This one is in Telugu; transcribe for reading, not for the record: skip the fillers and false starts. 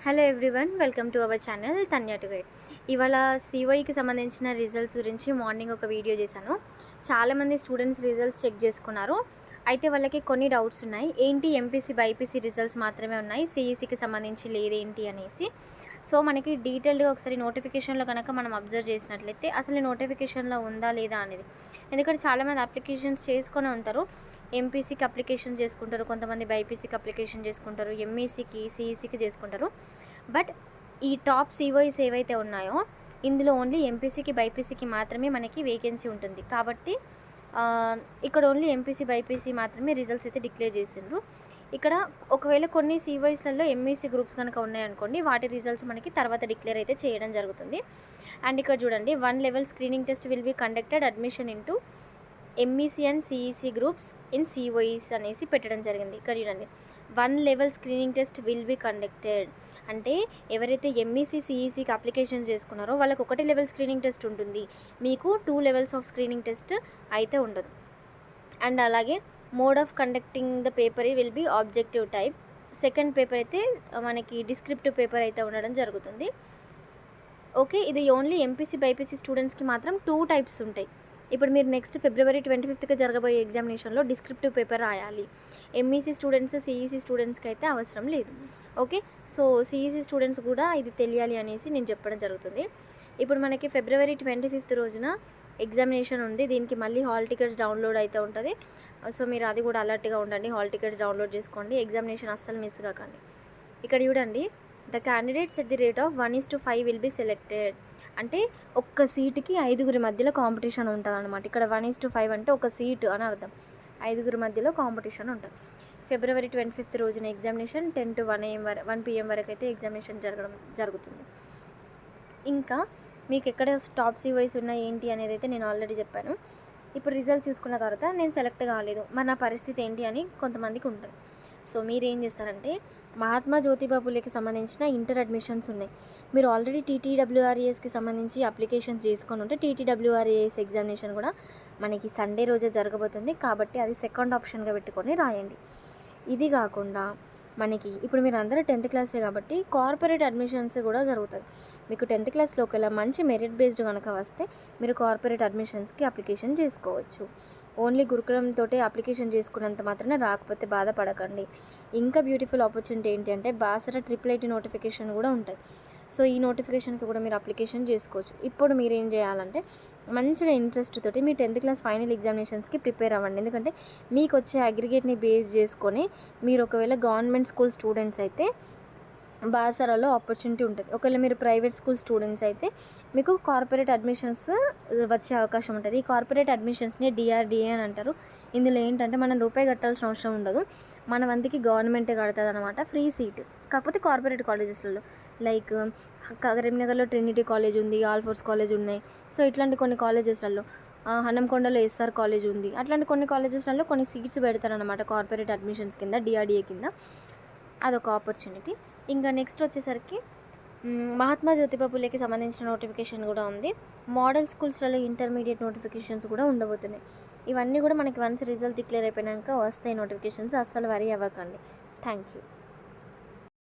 Hello everyone, welcome to our channel Tanya to guide. ఇవాళ సిఓఈకి సంబంధించిన రిజల్ట్స్ గురించి మార్నింగ్ ఒక వీడియో చేశాను. చాలామంది స్టూడెంట్స్ రిజల్ట్స్ చెక్ చేసుకున్నారు. అయితే వాళ్ళకి కొన్ని డౌట్స్ ఉన్నాయి. ఏంటి ఎంపీసీ బైపీసీ రిజల్ట్స్ మాత్రమే ఉన్నాయి, సిఈసికి సంబంధించి లేదేంటి అనేసి. సో మనకి డీటెయిల్డ్గా ఒకసారి నోటిఫికేషన్లో కనుక మనం అబ్జర్వ్ చేసినట్లయితే అసలు నోటిఫికేషన్లో ఉందా లేదా అనేది. ఎందుకంటే చాలామంది అప్లికేషన్స్ చేసుకొని ఉంటారు. ఎంపీసీకి అప్లికేషన్ చేసుకుంటారు, కొంతమంది బైపీసీకి అప్లికేషన్ చేసుకుంటారు, ఎంఈసీకి సిఈసీకి చేసుకుంటారు. బట్ ఈ టాప్ సిఓఈస్ ఏవైతే ఉన్నాయో ఇందులో ఓన్లీ ఎంపీసీకి బైపీసీకి మాత్రమే మనకి వేకెన్సీ ఉంటుంది. కాబట్టి ఇక్కడ ఓన్లీ ఎంపీసీ బైపీసీ మాత్రమే రిజల్ట్స్ అయితే డిక్లేర్ చేసిండ్రు. ఇక్కడ ఒకవేళ కొన్ని సిఓఈస్లలో ఎంఈసీ గ్రూప్స్ కనుక ఉన్నాయనుకోండి, వాటి రిజల్ట్స్ మనకి తర్వాత డిక్లేర్ అయితే చేయడం జరుగుతుంది. అండ్ ఇక్కడ చూడండి, 1 level screening test will be conducted admission into MEC and CEC groups in COEs అనేసి పెట్టడం జరిగింది. ఇక్కడ చూడండి, 1 level screening test will be conducted అంటే ఎవరైతే ఎంఈసీ సిఈసీకి అప్లికేషన్స్ చేసుకున్నారో వాళ్ళకి 1 లెవెల్ స్క్రీనింగ్ టెస్ట్ ఉంటుంది, మీకు 2 లెవెల్స్ ఆఫ్ స్క్రీనింగ్ టెస్ట్ అయితే ఉండదు. అండ్ అలాగే mode of conducting the paper will be objective type. Second paper అయితే మనకి డిస్క్రిప్టివ్ పేపర్ అయితే ఉండడం జరుగుతుంది. ఓకే, ఇది ఓన్లీ ఎంపీసీ బైపీసీ స్టూడెంట్స్కి మాత్రం 2 టైప్స్ ఉంటాయి. ఇప్పుడు మీరు నెక్స్ట్ ఫిబ్రవరి 25కి జరగబోయే ఎగ్జామినేషన్లో డిస్క్రిప్టివ్ పేపర్ రాయాలి. ఎంఈసీ స్టూడెంట్స్ సిఈసీ స్టూడెంట్స్కి అయితే అవసరం లేదు. ఓకే, సో సిఈసీ స్టూడెంట్స్ కూడా ఇది తెలియాలి అనేసి నేను చెప్పడం జరుగుతుంది. ఇప్పుడు మనకి ఫిబ్రవరి 25 రోజున ఎగ్జామినేషన్ ఉంది. దీనికి మళ్ళీ హాల్ టికెట్స్ డౌన్లోడ్ అయితే ఉంటుంది. సో మీరు అది కూడా అలర్ట్గా ఉండండి, హాల్ టికెట్స్ డౌన్లోడ్ చేసుకోండి, ఎగ్జామినేషన్ అస్సలు మిస్ కాకండి. ఇక్కడ చూడండి, the candidates at the rate of 1:5 will be selected. అంటే ఒక్క సీటుకి 5గురి మధ్యలో కాంపిటీషన్ ఉంటుంది అనమాట. ఇక్కడ 1:5 అంటే ఒక సీటు అని అర్థం. 5గురి మధ్యలో కాంపిటీషన్ ఉంటుంది. ఫిబ్రవరి 25 రోజున ఎగ్జామినేషన్ 10 to 1 PM వరకు అయితే ఎగ్జామినేషన్ జరుగుతుంది. ఇంకా మీకు ఎక్కడ టాప్ సిఓఈస్ ఉన్నాయి ఏంటి అనేది అయితే నేను ఆల్రెడీ చెప్పాను. ఇప్పుడు రిజల్ట్స్ చూసుకున్న తర్వాత నేను సెలెక్ట్ కాలేదు, మరి నా పరిస్థితి ఏంటి అని కొంతమందికి ఉంటుంది. సో మీరు ఏం చేస్తారంటే, మహాత్మా జ్యోతిబా ఫులేకి సంబంధించిన ఇంటర్ అడ్మిషన్స్ ఉన్నాయి. మీరు ఆల్రెడీ టీటీడబ్ల్యూఆర్ఏఎస్కి సంబంధించి అప్లికేషన్స్ చేసుకొని ఉంటే టీటీడబ్ల్యూఆర్ఏఎస్ ఎగ్జామినేషన్ కూడా మనకి సండే రోజే జరగబోతుంది. కాబట్టి అది సెకండ్ ఆప్షన్గా పెట్టుకొని రాయండి. ఇది కాకుండా మనకి ఇప్పుడు మీరు అందరూ 10th క్లాసే కాబట్టి కార్పొరేట్ అడ్మిషన్స్ కూడా జరుగుతుంది. మీకు 10th క్లాస్లో ఒకవేళ మంచి మెరిట్ బేస్డ్ కనుక వస్తే మీరు కార్పొరేట్ అడ్మిషన్స్కి అప్లికేషన్ చేసుకోవచ్చు. ఓన్లీ గురుకులంతో అప్లికేషన్ చేసుకున్నంత మాత్రమే రాకపోతే బాధపడకండి. ఇంకా బ్యూటిఫుల్ ఆపర్చునిటీ ఏంటి అంటే బాసరా IIIT నోటిఫికేషన్ కూడా ఉంటుంది. సో ఈ నోటిఫికేషన్కి కూడా మీరు అప్లికేషన్ చేసుకోవచ్చు. ఇప్పుడు మీరు ఏం చేయాలంటే మంచిగా ఇంట్రెస్ట్ తోటి మీ 10th క్లాస్ ఫైనల్ ఎగ్జామినేషన్స్కి ప్రిపేర్ అవ్వండి. ఎందుకంటే మీకు వచ్చే అగ్రిగేట్ని బేస్ చేసుకొని మీరు ఒకవేళ గవర్నమెంట్ స్కూల్ స్టూడెంట్స్ అయితే బాసరాలో ఆపర్చునిటీ ఉంటుంది. ఒకవేళ మీరు ప్రైవేట్ స్కూల్ స్టూడెంట్స్ అయితే మీకు కార్పొరేట్ అడ్మిషన్స్ వచ్చే అవకాశం ఉంటుంది. ఈ కార్పొరేట్ అడ్మిషన్స్ని డిఆర్డిఏ అని అంటారు. ఇందులో ఏంటంటే మనం రూపాయి కట్టాల్సిన అవసరం ఉండదు, మన వంతుకి గవర్నమెంటే కడుతుంది అనమాట, ఫ్రీ సీట్. కాకపోతే కార్పొరేట్ కాలేజెస్లలో లైక్ కరీంనగర్లో ట్రినిటీ కాలేజ్ ఉంది, ఆల్ ఫోర్స్ కాలేజ్ ఉన్నాయి. సో ఇట్లాంటి కొన్ని కాలేజెస్లలో హనంకొండలో ఎస్ఆర్ కాలేజ్ ఉంది. అట్లాంటి కొన్ని కాలేజెస్లలో కొన్ని సీట్స్ పెడతారనమాట కార్పొరేట్ అడ్మిషన్స్ కింద, డిఆర్డిఏ కింద. అదొక ఆపర్చునిటీ. ఇంకా నెక్స్ట్ వచ్చేసరికి మహాత్మా జ్యోతిబా ఫులేకి సంబంధించిన నోటిఫికేషన్ కూడా ఉంది. మోడల్ స్కూల్స్లలో ఇంటర్మీడియట్ నోటిఫికేషన్స్ కూడా ఉండబోతున్నాయి. ఇవన్నీ కూడా మనకి వన్స్ రిజల్ట్ డిక్లేర్ అయిపోయాక వస్తాయి నోటిఫికేషన్స్, అస్సలు వరీ అవ్వకండి. Thank you.